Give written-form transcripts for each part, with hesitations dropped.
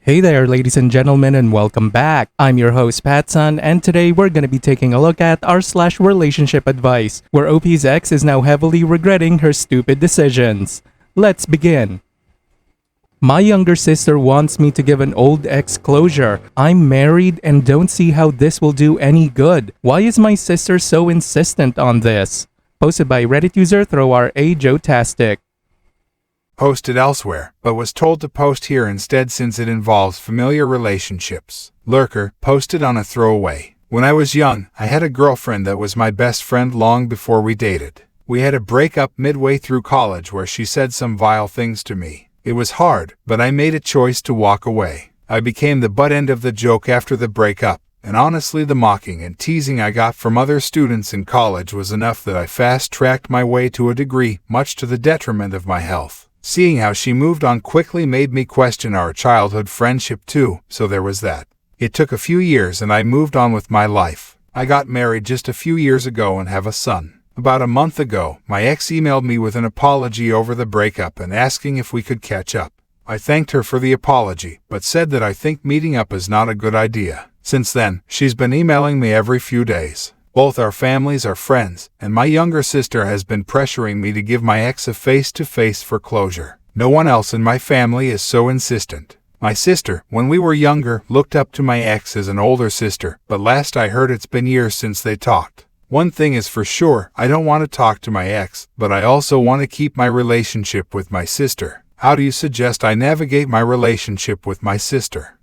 Hey there, ladies and gentlemen, and welcome back. I'm your host, Pattsun, and today we're gonna be taking a look at r/relationship advice, where OP's ex is now heavily regretting her stupid decisions. Let's begin. My younger sister wants me to give an old ex closure. I'm married and don't see how this will do any good. Why is my sister so insistent on this? Posted by Reddit user ThrowRA Joe-tastic. Posted elsewhere, but was told to post here instead since it involves familiar relationships. Lurker, posted on a throwaway. When I was young, I had a girlfriend that was my best friend long before we dated. We had a breakup midway through college where she said some vile things to me. It was hard, but I made a choice to walk away. I became the butt end of the joke after the breakup, and honestly the mocking and teasing I got from other students in college was enough that I fast-tracked my way to a degree, much to the detriment of my health. Seeing how she moved on quickly made me question our childhood friendship too, so there was that. It took a few years and I moved on with my life. I got married just a few years ago and have a son. About a month ago, my ex emailed me with an apology over the breakup and asking if we could catch up. I thanked her for the apology, but said that I think meeting up is not a good idea. Since then, she's been emailing me every few days. Both our families are friends, and my younger sister has been pressuring me to give my ex a face-to-face for closure. No one else in my family is so insistent. My sister, when we were younger, looked up to my ex as an older sister, but last I heard it's been years since they talked. One thing is for sure, I don't want to talk to my ex, but I also want to keep my relationship with my sister. How do you suggest I navigate my relationship with my sister?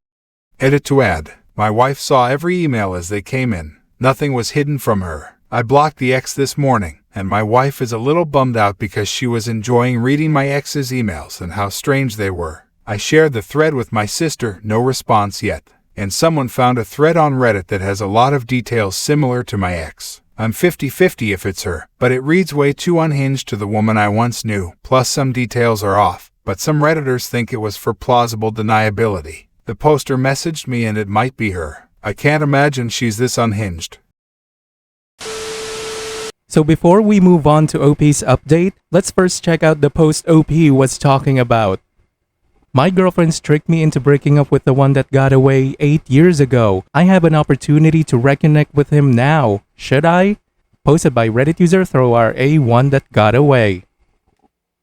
Edit to add. My wife saw every email as they came in. Nothing was hidden from her. I blocked the ex this morning, and my wife is a little bummed out because she was enjoying reading my ex's emails and how strange they were. I shared the thread with my sister, no response yet. And someone found a thread on Reddit that has a lot of details similar to my ex. I'm 50-50 if it's her, but it reads way too unhinged to the woman I once knew, plus some details are off, but some Redditors think it was for plausible deniability. The poster messaged me and it might be her. I can't imagine she's this unhinged. So before we move on to OP's update, let's first check out the post OP was talking about. My girlfriend's tricked me into breaking up with the one that got away 8 years ago. I have an opportunity to reconnect with him now. Should I? Posted by Reddit user ThrowRA1 that got away.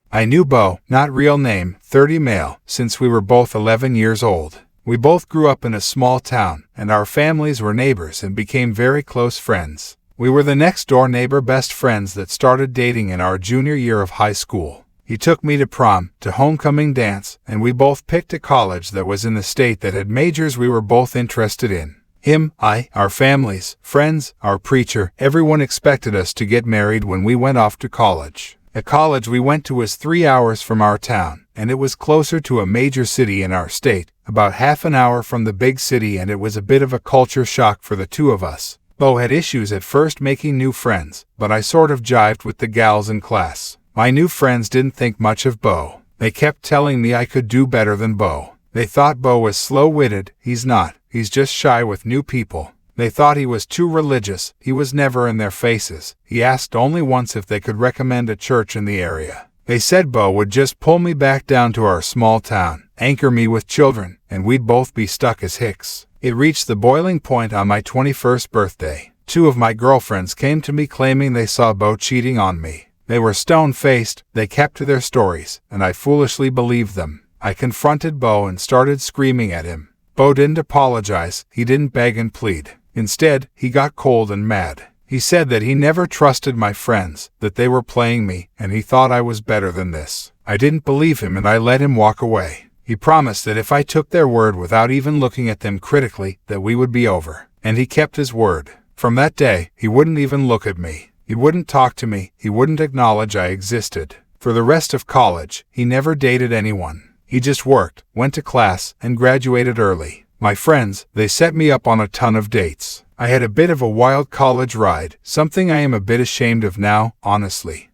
I knew Bo, not real name, 30 male, since we were both 11 years old. We both grew up in a small town, and our families were neighbors and became very close friends. We were the next-door neighbor best friends that started dating in our junior year of high school. He took me to prom, to homecoming dance, and we both picked a college that was in the state that had majors we were both interested in. Him, I, our families, friends, our preacher, everyone expected us to get married when we went off to college. The college we went to was 3 hours from our town, and it was closer to a major city in our state, about half an hour from the big city, and it was a bit of a culture shock for the two of us. Bo had issues at first making new friends, but I sort of jived with the gals in class. My new friends didn't think much of Bo. They kept telling me I could do better than Bo. They thought Bo was slow-witted. He's not. He's just shy with new people. They thought he was too religious. He was never in their faces. He asked only once if they could recommend a church in the area. They said Bo would just pull me back down to our small town, anchor me with children, and we'd both be stuck as hicks. It reached the boiling point on my 21st birthday. 2 of my girlfriends came to me claiming they saw Bo cheating on me. They were stone-faced, they kept to their stories, and I foolishly believed them. I confronted Bo and started screaming at him. Bo didn't apologize, he didn't beg and plead. Instead, he got cold and mad. He said that he never trusted my friends, that they were playing me, and he thought I was better than this. I didn't believe him and I let him walk away. He promised that if I took their word without even looking at them critically, that we would be over. And he kept his word. From that day, he wouldn't even look at me. He wouldn't talk to me. He wouldn't acknowledge I existed. For the rest of college, he never dated anyone. He just worked, went to class, and graduated early. My friends, they set me up on a ton of dates. I had a bit of a wild college ride, something I am a bit ashamed of now, honestly.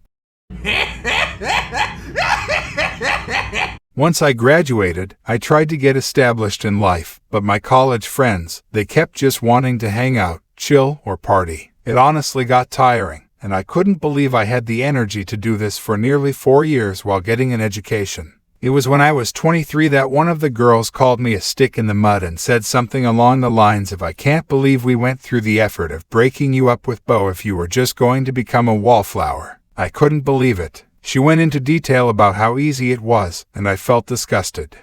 Once I graduated, I tried to get established in life, but my college friends, they kept just wanting to hang out, chill, or party. It honestly got tiring, and I couldn't believe I had the energy to do this for nearly 4 years while getting an education. It was when I was 23 that one of the girls called me a stick in the mud and said something along the lines of, "I can't believe we went through the effort of breaking you up with Bo if you were just going to become a wallflower." I couldn't believe it. She went into detail about how easy it was, and I felt disgusted.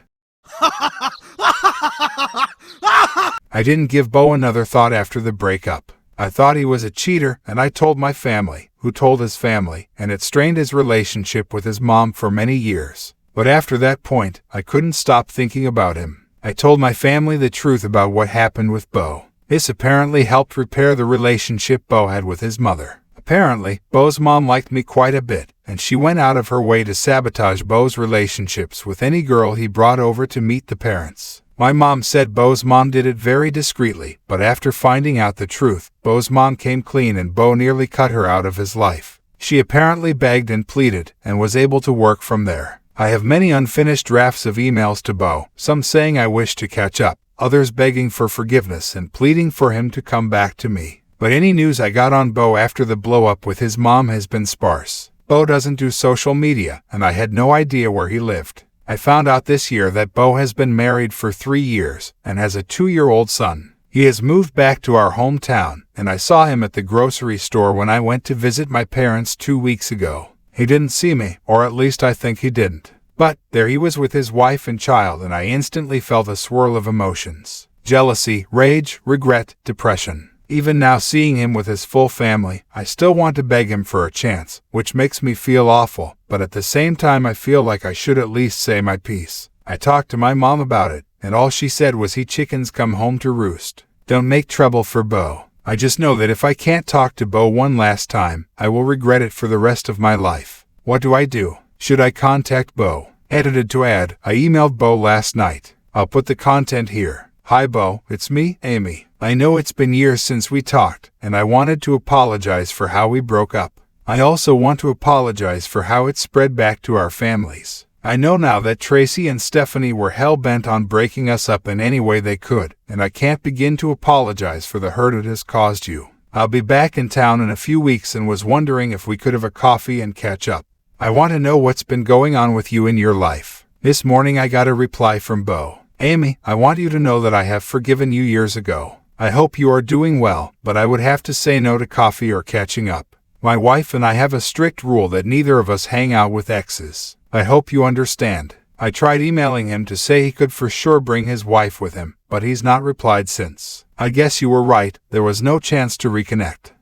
I didn't give Bo another thought after the breakup. I thought he was a cheater, and I told my family, who told his family, and it strained his relationship with his mom for many years. But after that point, I couldn't stop thinking about him. I told my family the truth about what happened with Bo. This apparently helped repair the relationship Bo had with his mother. Apparently, Bo's mom liked me quite a bit, and she went out of her way to sabotage Bo's relationships with any girl he brought over to meet the parents. My mom said Bo's mom did it very discreetly, but after finding out the truth, Bo's mom came clean and Bo nearly cut her out of his life. She apparently begged and pleaded, and was able to work from there. I have many unfinished drafts of emails to Bo, some saying I wish to catch up, others begging for forgiveness and pleading for him to come back to me. But any news I got on Bo after the blow-up with his mom has been sparse. Bo doesn't do social media, and I had no idea where he lived. I found out this year that Bo has been married for 3 years and has a 2-year-old son. He has moved back to our hometown, and I saw him at the grocery store when I went to visit my parents 2 weeks ago. He didn't see me, or at least I think he didn't. But there he was with his wife and child, and I instantly felt a swirl of emotions. Jealousy, rage, regret, depression. Even now, seeing him with his full family, I still want to beg him for a chance, which makes me feel awful, but at the same time I feel like I should at least say my piece. I talked to my mom about it, and all she said was, "He chickens come home to roost. Don't make trouble for Bo." I just know that if I can't talk to Bo one last time, I will regret it for the rest of my life. What do I do? Should I contact Bo? Edited to add, I emailed Bo last night. I'll put the content here. Hi Bo, it's me, Amy. I know it's been years since we talked, and I wanted to apologize for how we broke up. I also want to apologize for how it spread back to our families. I know now that Tracy and Stephanie were hell-bent on breaking us up in any way they could, and I can't begin to apologize for the hurt it has caused you. I'll be back in town in a few weeks and was wondering if we could have a coffee and catch up. I want to know what's been going on with you in your life. This morning I got a reply from Bo. Amy, I want you to know that I have forgiven you years ago. I hope you are doing well, but I would have to say no to coffee or catching up. My wife and I have a strict rule that neither of us hang out with exes. I hope you understand. I tried emailing him to say he could for sure bring his wife with him, but he's not replied since. I guess you were right, there was no chance to reconnect.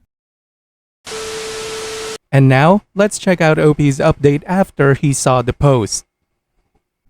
And now, let's check out OP's update after he saw the post.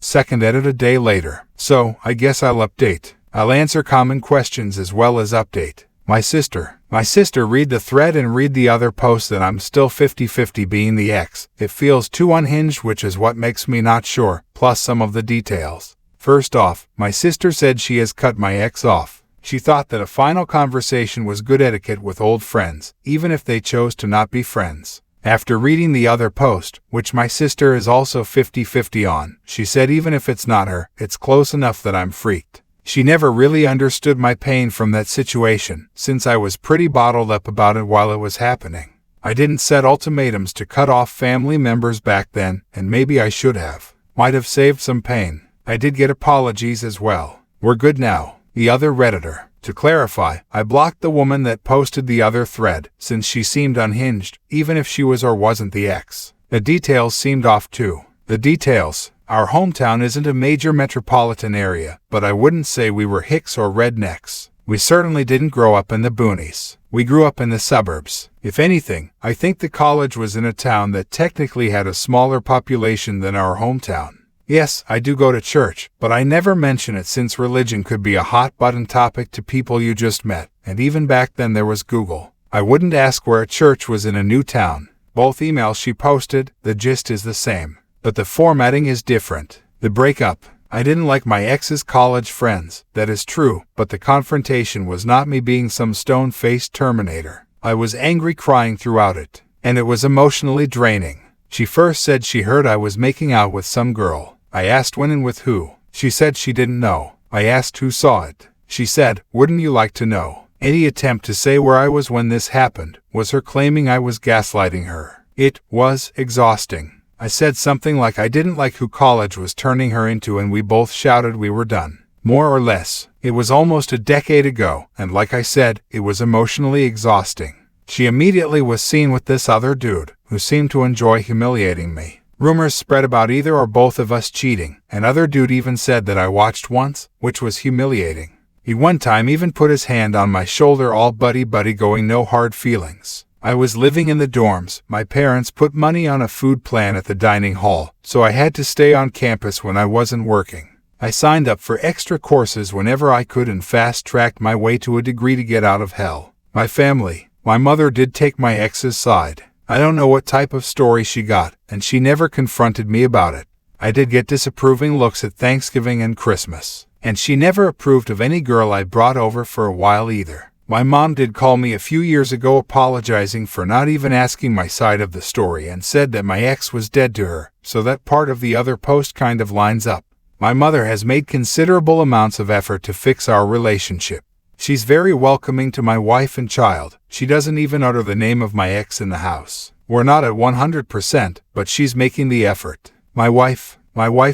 Second edit a day later. So, I guess I'll update. I'll answer common questions as well as update. My sister read the thread and read the other post, and I'm still 50-50 being the ex. It feels too unhinged, which is what makes me not sure, plus some of the details. First off, my sister said she has cut my ex off. She thought that a final conversation was good etiquette with old friends, even if they chose to not be friends. After reading the other post, which my sister is also 50-50 on, she said even if it's not her, it's close enough that I'm freaked. She never really understood my pain from that situation, since I was pretty bottled up about it while it was happening. I didn't set ultimatums to cut off family members back then, and maybe I should have. Might have saved some pain. I did get apologies as well. We're good now. The other Redditor. To clarify, I blocked the woman that posted the other thread, since she seemed unhinged, even if she was or wasn't the ex. The details seemed off too. The details. Our hometown isn't a major metropolitan area, but I wouldn't say we were hicks or rednecks. We certainly didn't grow up in the boonies. We grew up in the suburbs. If anything, I think the college was in a town that technically had a smaller population than our hometown. Yes, I do go to church, but I never mention it since religion could be a hot-button topic to people you just met, and even back then there was Google. I wouldn't ask where a church was in a new town. Both emails she posted, the gist is the same. But the formatting is different. The breakup. I didn't like my ex's college friends, that is true, but the confrontation was not me being some stone-faced Terminator. I was angry, crying throughout it, and it was emotionally draining. She first said she heard I was making out with some girl. I asked when and with who. She said she didn't know. I asked who saw it. She said, "Wouldn't you like to know?" Any attempt to say where I was when this happened was her claiming I was gaslighting her. It was exhausting. I said something like I didn't like who college was turning her into, and we both shouted we were done. More or less. It was almost a decade ago, and like I said, it was emotionally exhausting. She immediately was seen with this other dude, who seemed to enjoy humiliating me. Rumors spread about either or both of us cheating, and other dude even said that I watched once, which was humiliating. He one time even put his hand on my shoulder, all buddy-buddy, going no hard feelings. I was living in the dorms. My parents put money on a food plan at the dining hall, so I had to stay on campus when I wasn't working. I signed up for extra courses whenever I could and fast-tracked my way to a degree to get out of hell. My family, my mother did take my ex's side. I don't know what type of story she got, and she never confronted me about it. I did get disapproving looks at Thanksgiving and Christmas, and she never approved of any girl I brought over for a while either. My mom did call me a few years ago apologizing for not even asking my side of the story, and said that my ex was dead to her, so that part of the other post kind of lines up. My mother has made considerable amounts of effort to fix our relationship. She's very welcoming to my wife and child. She doesn't even utter the name of my ex in the house. We're not at 100%, but she's making the effort. My wife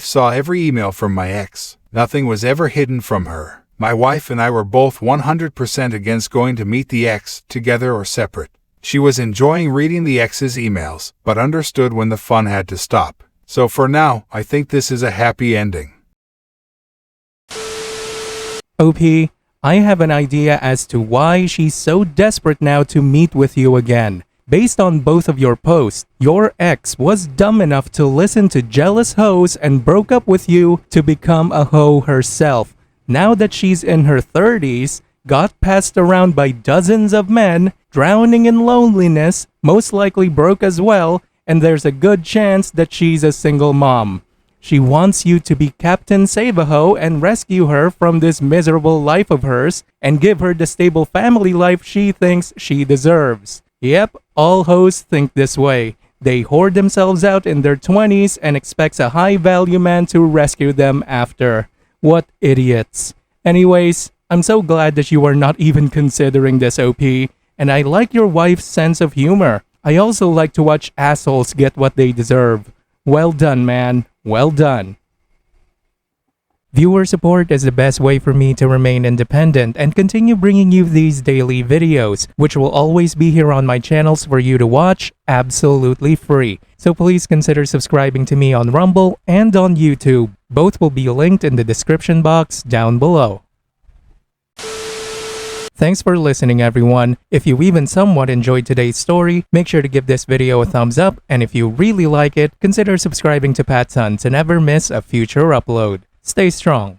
saw every email from my ex. Nothing was ever hidden from her. My wife and I were both 100% against going to meet the ex, together or separate. She was enjoying reading the ex's emails, but understood when the fun had to stop. So for now, I think this is a happy ending. OP, I have an idea as to why she's so desperate now to meet with you again. Based on both of your posts, your ex was dumb enough to listen to jealous hoes and broke up with you to become a hoe herself. Now that she's in her 30s, got passed around by dozens of men, drowning in loneliness, most likely broke as well, and there's a good chance that she's a single mom. She wants you to be Captain Save-A-Ho and rescue her from this miserable life of hers and give her the stable family life she thinks she deserves. Yep, all hoes think this way. They hoard themselves out in their 20s and expect a high-value man to rescue them after. What idiots. Anyways, I'm so glad that you are not even considering this, OP, and I like your wife's sense of humor. I also like to watch assholes get what they deserve. Well done, man. Well done. Viewer support is the best way for me to remain independent and continue bringing you these daily videos, which will always be here on my channels for you to watch absolutely free. So please consider subscribing to me on Rumble and on YouTube. Both will be linked in the description box down below. Thanks for listening, everyone. If you even somewhat enjoyed today's story, make sure to give this video a thumbs up, and if you really like it, consider subscribing to PattSun to never miss a future upload. Stay strong.